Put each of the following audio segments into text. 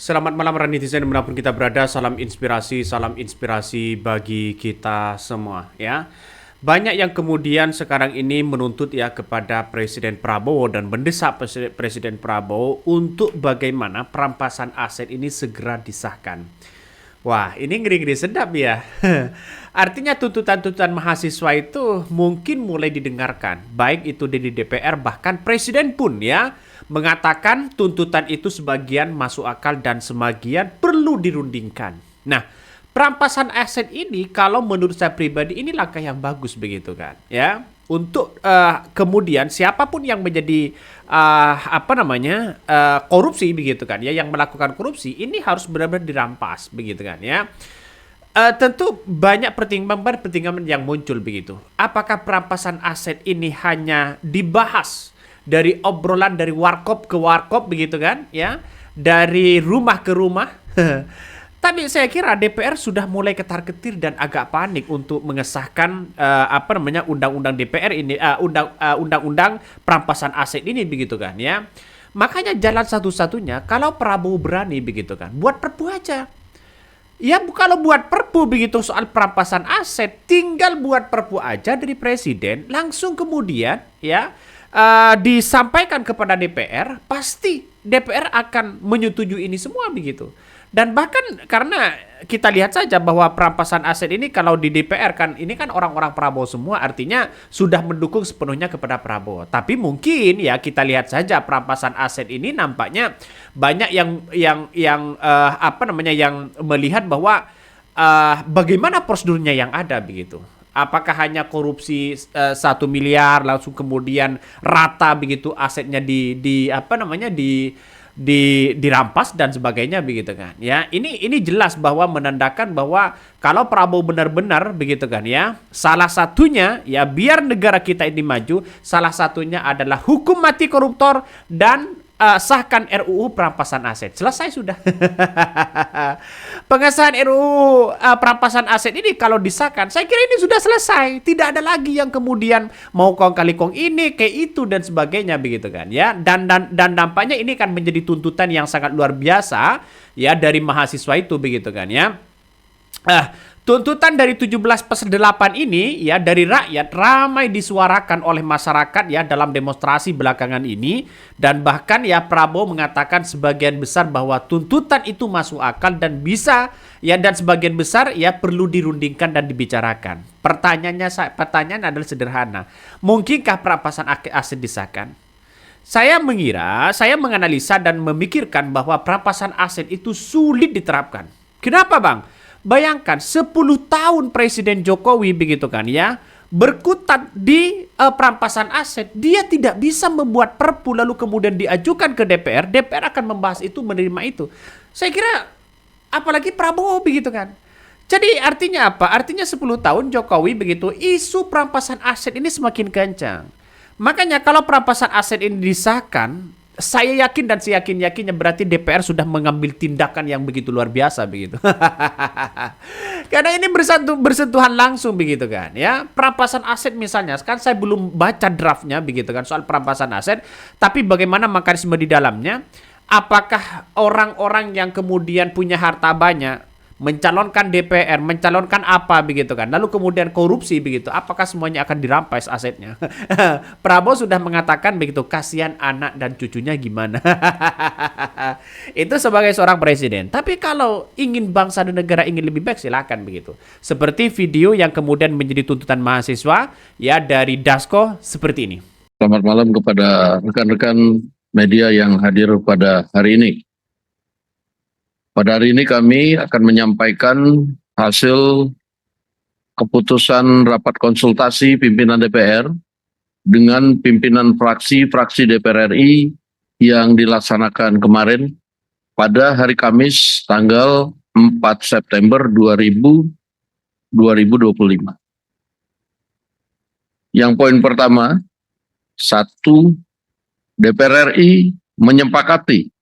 Selamat malam netizen dimanapun kita berada, salam inspirasi bagi kita semua ya. Banyak yang kemudian sekarang ini menuntut ya kepada Presiden Prabowo dan mendesak Presiden Prabowo untuk bagaimana perampasan aset ini segera disahkan. Wah, ini ngeri-ngeri sedap ya. Artinya tuntutan-tuntutan mahasiswa itu mungkin mulai didengarkan, baik itu di DPR bahkan presiden pun ya mengatakan tuntutan itu sebagian masuk akal dan sebagian perlu dirundingkan. Nah, perampasan aset ini kalau menurut saya pribadi ini langkah yang bagus begitu kan, ya. Untuk kemudian siapapun yang menjadi korupsi begitu kan ya, yang melakukan korupsi ini harus benar-benar dirampas begitu kan ya. Tentu banyak pertimbangan yang muncul begitu. Apakah perampasan aset ini hanya dibahas dari obrolan dari warkop ke warkop begitu kan ya, dari rumah ke rumah? Tapi saya kira DPR sudah mulai ketar-ketir dan agak panik untuk mengesahkan undang-undang DPR ini, undang-undang perampasan aset ini begitu kan ya. Makanya jalan satu-satunya kalau Prabowo berani begitu kan, buat perpu aja. Ya kalau buat perpu begitu soal perampasan aset, tinggal buat perpu aja dari presiden, langsung kemudian ya disampaikan kepada DPR, pasti DPR akan menyetujui ini semua begitu. Dan bahkan karena kita lihat saja bahwa perampasan aset ini kalau di DPR kan ini kan orang-orang Prabowo semua, artinya sudah mendukung sepenuhnya kepada Prabowo. Tapi mungkin ya kita lihat saja perampasan aset ini nampaknya banyak yang melihat bahwa bagaimana prosedurnya yang ada begitu. Apakah hanya korupsi 1 miliar langsung kemudian rata begitu asetnya dirampas dan sebagainya begitu kan ya. Ini jelas bahwa menandakan bahwa kalau Prabowo benar-benar begitu kan ya, salah satunya ya biar negara kita ini maju, salah satunya adalah hukum mati koruptor dan sahkan RUU perampasan aset. Selesai sudah. Pengesahan RUU perampasan aset ini kalau disahkan, saya kira ini sudah selesai. Tidak ada lagi yang kemudian mau kong kali kong ini kayak itu dan sebagainya begitu kan ya. Dan dampaknya ini kan menjadi tuntutan yang sangat luar biasa ya dari mahasiswa itu begitu kan ya. Tuntutan dari 17+8 ini ya dari rakyat ramai disuarakan oleh masyarakat ya dalam demonstrasi belakangan ini, dan bahkan ya Prabowo mengatakan sebagian besar bahwa tuntutan itu masuk akal dan bisa ya, dan sebagian besar ya perlu dirundingkan dan dibicarakan. Pertanyaan adalah sederhana. Mungkinkah perampasan aset disahkan? Saya menganalisa dan memikirkan bahwa perampasan aset itu sulit diterapkan. Kenapa, Bang? Bayangkan 10 tahun Presiden Jokowi begitu kan ya, berkutat di perampasan aset, dia tidak bisa membuat perpu lalu kemudian diajukan ke DPR, DPR akan membahas itu, menerima itu. Saya kira apalagi Prabowo begitu kan. Jadi artinya apa? Artinya 10 tahun Jokowi begitu, isu perampasan aset ini semakin kencang. Makanya kalau perampasan aset ini disahkan, saya yakin dan seyakin-yakinnya berarti DPR sudah mengambil tindakan yang begitu luar biasa begitu. Karena ini bersentuhan langsung begitu kan ya. Perampasan aset misalnya, kan saya belum baca draftnya begitu kan soal perampasan aset, tapi bagaimana mekanisme di dalamnya? Apakah orang-orang yang kemudian punya harta banyak mencalonkan DPR, mencalonkan apa begitu kan, lalu kemudian korupsi begitu, apakah semuanya akan dirampas asetnya? Prabowo sudah mengatakan begitu, kasihan anak dan cucunya gimana. Itu sebagai seorang presiden. Tapi kalau ingin bangsa dan negara ingin lebih baik, silakan begitu. Seperti video yang kemudian menjadi tuntutan mahasiswa ya dari Dasko seperti ini. Selamat malam kepada rekan-rekan media yang hadir pada hari ini. Pada hari ini kami akan menyampaikan hasil keputusan rapat konsultasi pimpinan DPR dengan pimpinan fraksi-fraksi DPR RI yang dilaksanakan kemarin pada hari Kamis tanggal 4 September 2025. Yang poin pertama, 1. DPR RI menyepakati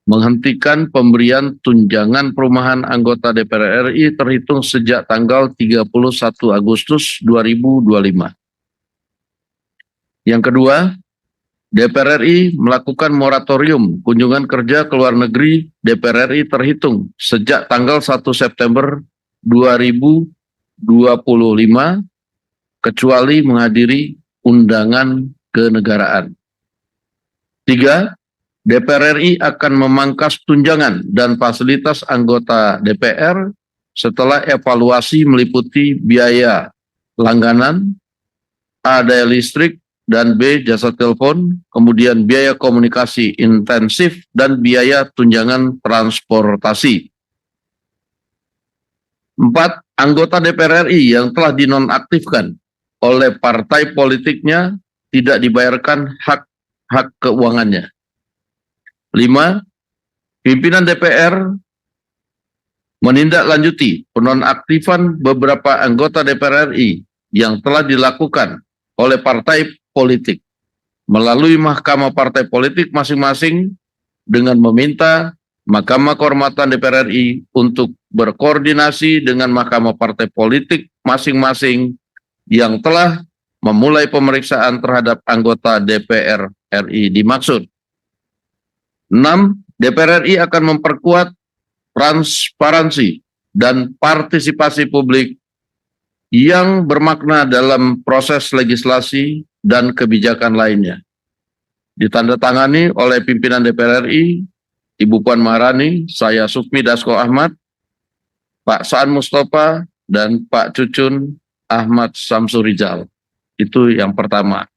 menghentikan pemberian tunjangan perumahan anggota DPR RI terhitung sejak tanggal 31 Agustus 2025. Yang kedua, DPR RI melakukan moratorium kunjungan kerja ke luar negeri DPR RI terhitung sejak tanggal 1 September 2025 kecuali menghadiri undangan kenegaraan. 3. DPR RI akan memangkas tunjangan dan fasilitas anggota DPR setelah evaluasi meliputi biaya langganan, A. daya listrik, dan B. jasa telepon, kemudian biaya komunikasi intensif, dan biaya tunjangan transportasi. 4. Anggota DPR RI yang telah dinonaktifkan oleh partai politiknya tidak dibayarkan hak keuangannya. 5. Pimpinan DPR menindaklanjuti penonaktifan beberapa anggota DPR RI yang telah dilakukan oleh partai politik melalui mahkamah partai politik masing-masing dengan meminta Mahkamah Kehormatan DPR RI untuk berkoordinasi dengan mahkamah partai politik masing-masing yang telah memulai pemeriksaan terhadap anggota DPR RI dimaksud. 6. DPR RI akan memperkuat transparansi dan partisipasi publik yang bermakna dalam proses legislasi dan kebijakan lainnya. Ditandatangani oleh pimpinan DPR RI, Ibu Puan Maharani, saya Sufmi Dasko Ahmad, Pak Saan Mustafa, dan Pak Cucun Ahmad Samsurijal. Itu yang pertama.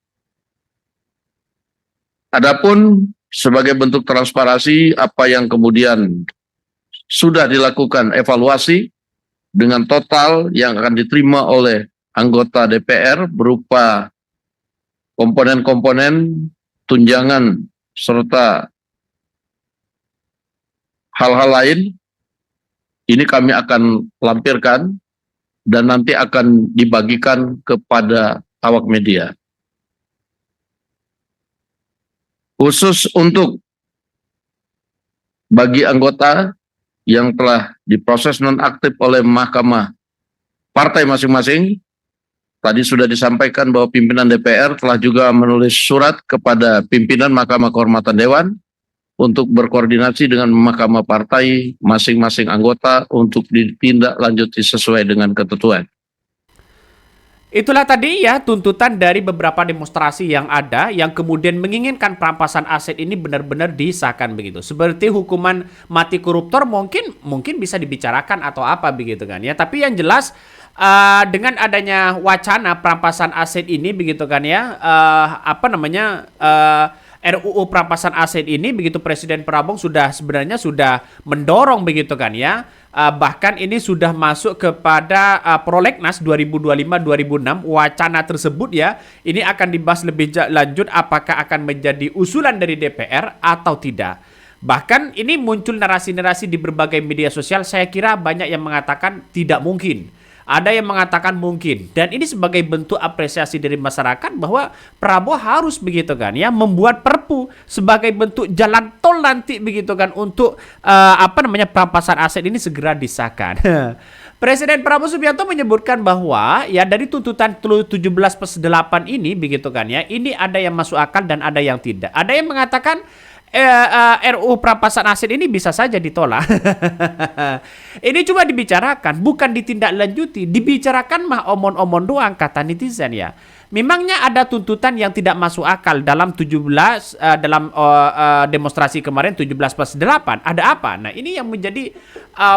Adapun sebagai bentuk transparansi apa yang kemudian sudah dilakukan evaluasi dengan total yang akan diterima oleh anggota DPR berupa komponen-komponen tunjangan serta hal-hal lain, ini kami akan lampirkan dan nanti akan dibagikan kepada awak media. Khusus untuk bagi anggota yang telah diproses nonaktif oleh mahkamah partai masing-masing, tadi sudah disampaikan bahwa pimpinan DPR telah juga menulis surat kepada pimpinan Mahkamah Kehormatan Dewan untuk berkoordinasi dengan mahkamah partai masing-masing anggota untuk ditindaklanjuti sesuai dengan ketentuan. Itulah tadi ya tuntutan dari beberapa demonstrasi yang ada yang kemudian menginginkan perampasan aset ini benar-benar disahkan begitu. Seperti hukuman mati koruptor mungkin bisa dibicarakan atau apa begitu kan ya. Tapi yang jelas dengan adanya wacana perampasan aset ini begitu kan ya, RUU perampasan aset ini begitu Presiden Prabowo sebenarnya sudah mendorong begitu kan ya. Bahkan ini sudah masuk kepada Prolegnas 2025-2006 wacana tersebut ya. Ini akan dibahas lebih lanjut apakah akan menjadi usulan dari DPR atau tidak. Bahkan ini muncul narasi-narasi di berbagai media sosial, saya kira banyak yang mengatakan tidak mungkin. Ada yang mengatakan mungkin, dan ini sebagai bentuk apresiasi dari masyarakat bahwa Prabowo harus begitu kan ya membuat perpu sebagai bentuk jalan tol nanti begitu kan untuk perampasan aset ini segera disahkan. Presiden Prabowo Subianto menyebutkan bahwa ya dari tuntutan 17+8 ini begitu kan ya, ini ada yang masuk akal dan ada yang tidak. Ada yang mengatakan RUU perampasan aset ini bisa saja ditolak. Ini cuma dibicarakan, bukan ditindaklanjuti. Dibicarakan mah omon-omon doang kata netizen ya. Memangnya ada tuntutan yang tidak masuk akal dalam demonstrasi kemarin 17+8. Ada apa? Nah, ini yang menjadi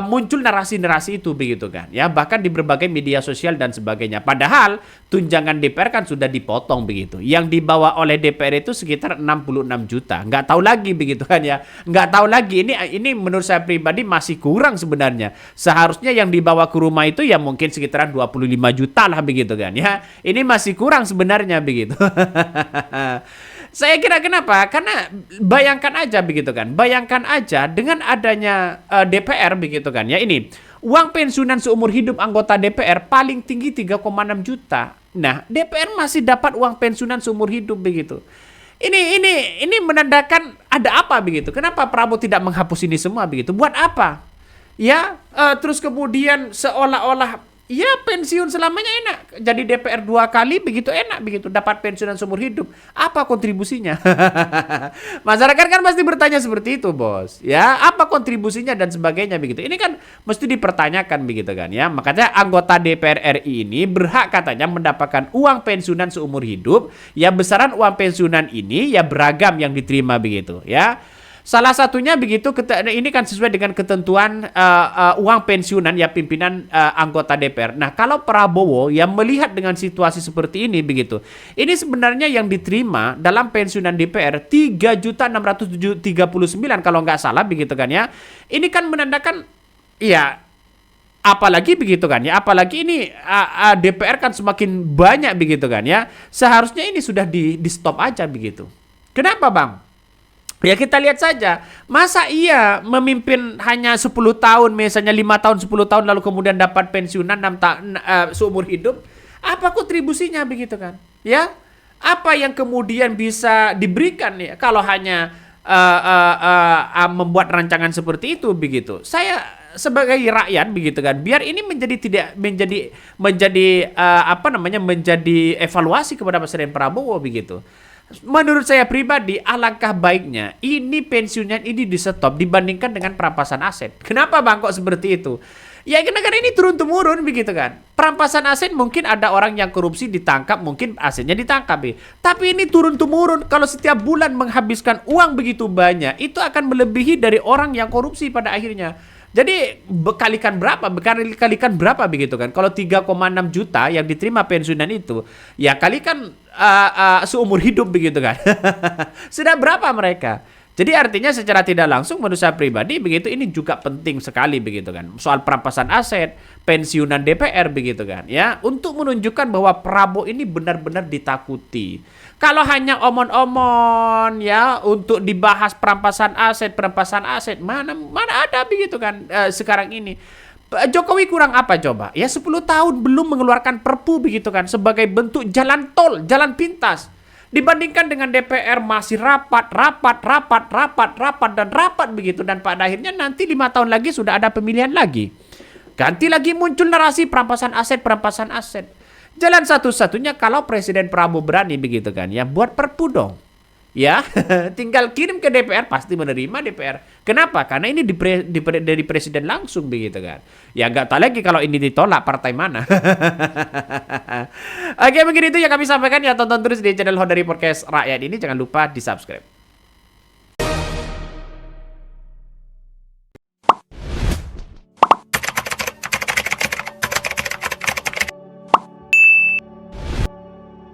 muncul narasi-narasi itu begitu kan. Ya, bahkan di berbagai media sosial dan sebagainya. Padahal tunjangan DPR kan sudah dipotong begitu. Yang dibawa oleh DPR itu sekitar 66 juta. Nggak tahu lagi begitu kan ya. Nggak tahu lagi ini menurut saya pribadi masih kurang sebenarnya. Seharusnya yang dibawa ke rumah itu ya mungkin sekitaran 25 juta lah begitu kan ya. Ini masih kurang sebenarnya begitu. Saya kira kenapa? Karena bayangkan aja begitu kan. Bayangkan aja dengan adanya DPR begitu kan ya. Ini uang pensiunan seumur hidup anggota DPR paling tinggi 3,6 juta. Nah, DPR masih dapat uang pensiunan seumur hidup begitu. Ini menandakan ada apa begitu? Kenapa Prabowo tidak menghapus ini semua begitu? Buat apa? Ya, terus kemudian seolah-olah Ya pensiun selamanya enak. Jadi DPR 2 kali begitu enak begitu. Dapat pensiunan seumur hidup. Apa kontribusinya? Masyarakat kan pasti bertanya seperti itu, Bos. Ya, apa kontribusinya dan sebagainya begitu. Ini kan mesti dipertanyakan begitu kan ya. Makanya anggota DPR RI ini berhak katanya mendapatkan uang pensiunan seumur hidup. Ya besaran uang pensiunan ini ya beragam yang diterima begitu ya. Salah satunya begitu, ini kan sesuai dengan ketentuan uang pensiunan ya pimpinan anggota DPR. Nah, kalau Prabowo yang melihat dengan situasi seperti ini begitu, ini sebenarnya yang diterima dalam pensiunan DPR 3.639 kalau nggak salah begitu kan ya. Ini kan menandakan ya apalagi begitu kan ya, apalagi ini DPR kan semakin banyak begitu kan ya. Seharusnya ini sudah di stop aja begitu. Kenapa, Bang? Ya kita lihat saja, masa iya memimpin hanya 10 tahun, misalnya 5 tahun, 10 tahun lalu kemudian dapat pensiunan 6 tahun seumur hidup? Apa kontribusinya begitu kan? Ya, apa yang kemudian bisa diberikan ya kalau hanya membuat rancangan seperti itu begitu? Saya sebagai rakyat begitu kan, biar ini menjadi menjadi evaluasi kepada Presiden Prabowo begitu. Menurut saya pribadi, alangkah baiknya ini pensiunan ini di stop dibandingkan dengan perampasan aset. Kenapa, Bang, kok seperti itu? Ya karena ini turun-temurun begitu kan. Perampasan aset mungkin ada orang yang korupsi ditangkap, mungkin asetnya ditangkap. Tapi ini turun-temurun. Kalau setiap bulan menghabiskan uang begitu banyak, itu akan melebihi dari orang yang korupsi pada akhirnya. Jadi kalikan berapa begitu kan? Kalau 3,6 juta yang diterima pensiunan itu, ya kalikan seumur hidup begitu kan? Sudah berapa mereka? Jadi artinya secara tidak langsung menurut saya pribadi begitu ini juga penting sekali begitu kan. Soal perampasan aset, pensiunan DPR begitu kan ya, untuk menunjukkan bahwa Prabowo ini benar-benar ditakuti. Kalau hanya omon-omon ya untuk dibahas perampasan aset, mana ada begitu kan sekarang ini. Jokowi kurang apa coba? Ya 10 tahun belum mengeluarkan Perpu begitu kan sebagai bentuk jalan tol, jalan pintas. Dibandingkan dengan DPR masih rapat begitu, dan pada akhirnya nanti 5 tahun lagi sudah ada pemilihan lagi. Ganti lagi muncul narasi perampasan aset. Jalan satu-satunya kalau Presiden Prabowo berani begitu kan ya, buat Perpu dong. Ya, tinggal kirim ke DPR, pasti menerima DPR. Kenapa? Karena ini dari presiden langsung begitu kan. Ya nggak tahu lagi kalau ini ditolak partai mana. Oke, begini itu yang kami sampaikan ya. Tonton terus di channel Hodari Podcast Rakyat ini. Jangan lupa di subscribe.